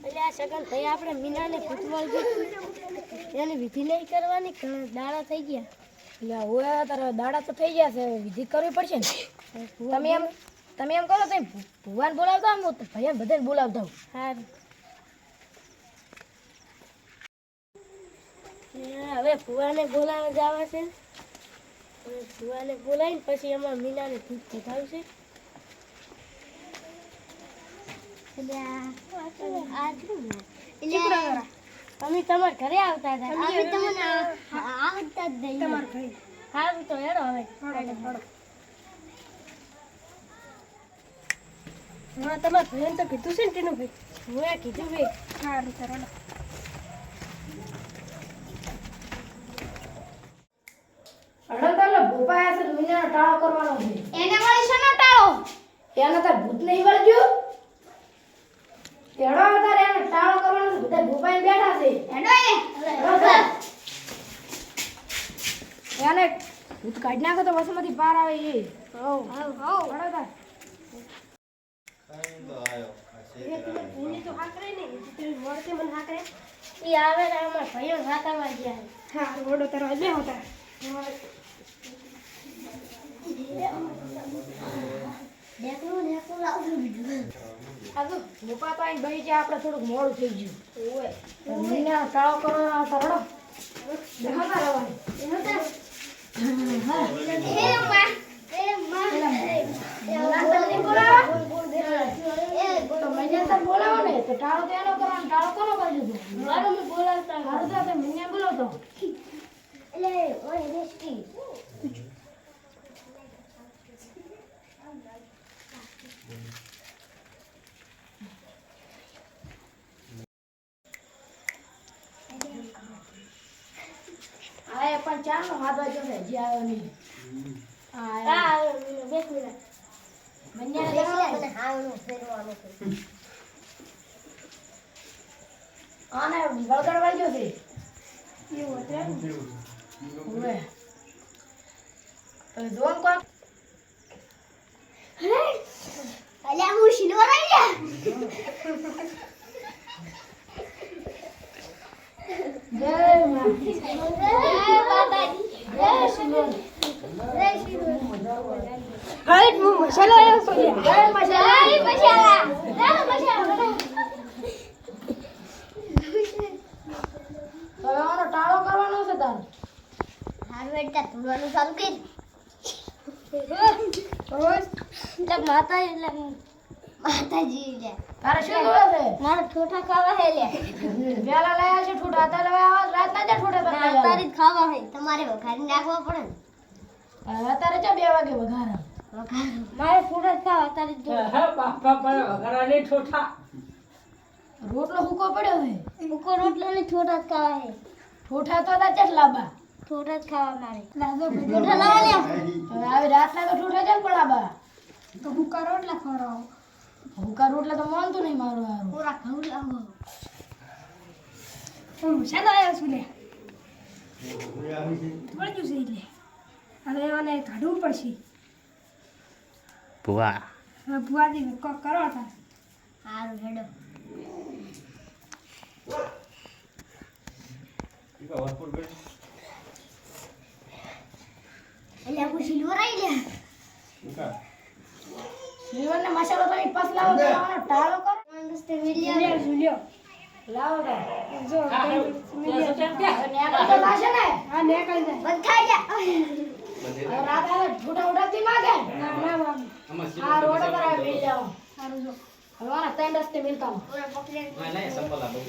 એટલે આ સગન ભાઈ આપણે મીનાને ફૂટબોલ એની વિધિ નહીં કરવાની દાડા થઈ ગયા એટલે હવે તારે દાડા તો થઈ ગયા છે વિધિ કરવી પડશે ને તમે એમ કરો તમે ભગવાન બોલાવતા હું ભૈયા બધાને બોલાવતા સારું હવે ફુવાને બોલાવવા જવા છે ફુવાને બોલાવીને પછી અમારા મીનાને દૂધ પીધાવશે તમે તમારા ઘરે આવતા હતા આવતા જ નહીં તમારા ઘરે સારું તો હેડો હવે હા તમારા ભાઈને તો કીધું છે ને તેનું ભાઈ હું કીધું ભાઈ સારું તો હેડો અડતાલે ભોપાયા છે મીનાનો ટાળો કરવાનો છે એને વળી શેનો ટાળો એને તાર ભૂત નહીં વળજો તેડો તારે એને ટાળો કરવાનો છે બધા ભોપાઈને બેઠા છે એને ભૂત કાઢી નાખો તો વસમાંથી પાર આવે એ હો બરાબર ઈ આવે ને અમાર ભાઈઓ હાથમાં ગયા હા રોડો તારો આજે હોતા આગો મોપા તો અહીં બહી જાય આપણે થોડુંક મોડું થઈ ગયું ઓય મહિના ટાળો કરવાનો સરળો દેખાતા રહેવાનું બોલાવો ને તો ટાળો તો એનો કરવાનો ટાળો કોનો કરી દીધું મારું મેં બોલાવતા મારું તો આપણે મને બોલાવતો એટલે ઓય રેસ્ટી આય પણ ચાલો હાથ વાગ્યો છે જે આવ્યો નહીં બેસ મિનિટ મન્યા મને હાવનું ફેરવાનું છે આને વળગડ વાગ્યો છે એવું હતું ઓય તો જોન કોણ અલ્યા હું સિલ્વર આવી ગયા જય માતાજી જય માતાજી જય સિલ્વર જય સિલ્વર હાઈટ મુ મસાલા આવ્યો છો જય મસાલા જય મસાલા તો આનો ટાળો કરવાનો છે તાર હારું એટલે ધોવાનું ચાલુ કરી રોજ એટલે માતાજી લે તારે શું જોવે છે મારા ઠોઠા ખાવા હે લે વેલા લાયા છે ઠૂઠા તારે આવા રાત ના જ ઠૂઠા બના તારી જ ખાવા હે તમારે વઘારી નાખવા પડે ને અત્યારે ચા 2 વાગે વઘારા મારે ઠોઠા ખાવા તારી જ બાપા પર વઘારા નહીં ઠોઠા રોટલો હુકો પડ્યો છે મુકો રોટલો ને ઠોઠા જ ખાવા હે ઠૂઠા તો તા ચટલા બા ઠોઠા જ ખાવા મારે લાગો ઠોઠા લાવા લે હવે આવી રાતના તો ઠૂઠા જ પડાબા તો મુકા રોટલા ખવડાવો હુકા રોટલા તો માનતું નહીં મારું હારું પૂરા ખવડાવો હું શાનો આવ્યો છું લે વળગ્યું છે એટલે હવે મને કાઢવું પડશે ભુવા હવે ભુવાજી કોક કરો તા સારું હેડો એટલે હું સિલ્વર આવી લે જીવનને મસાલો તો પાસ લાવો તો આનો ટાળો કરો મસ્ત વિડિયો જુલિયો લાવો તો જો નેકળ તો લાશે ને હા નેકળ જાય બંધાઈ જા હવે રાત આવે ઠૂઠા ઉડાતી માગે ના ના મામી આ રોડ પર આવી બેસી જાઓ સારું જો હવે આના 3 રસ્તે મિલતા પૂરા પકડી સંપલા બહુ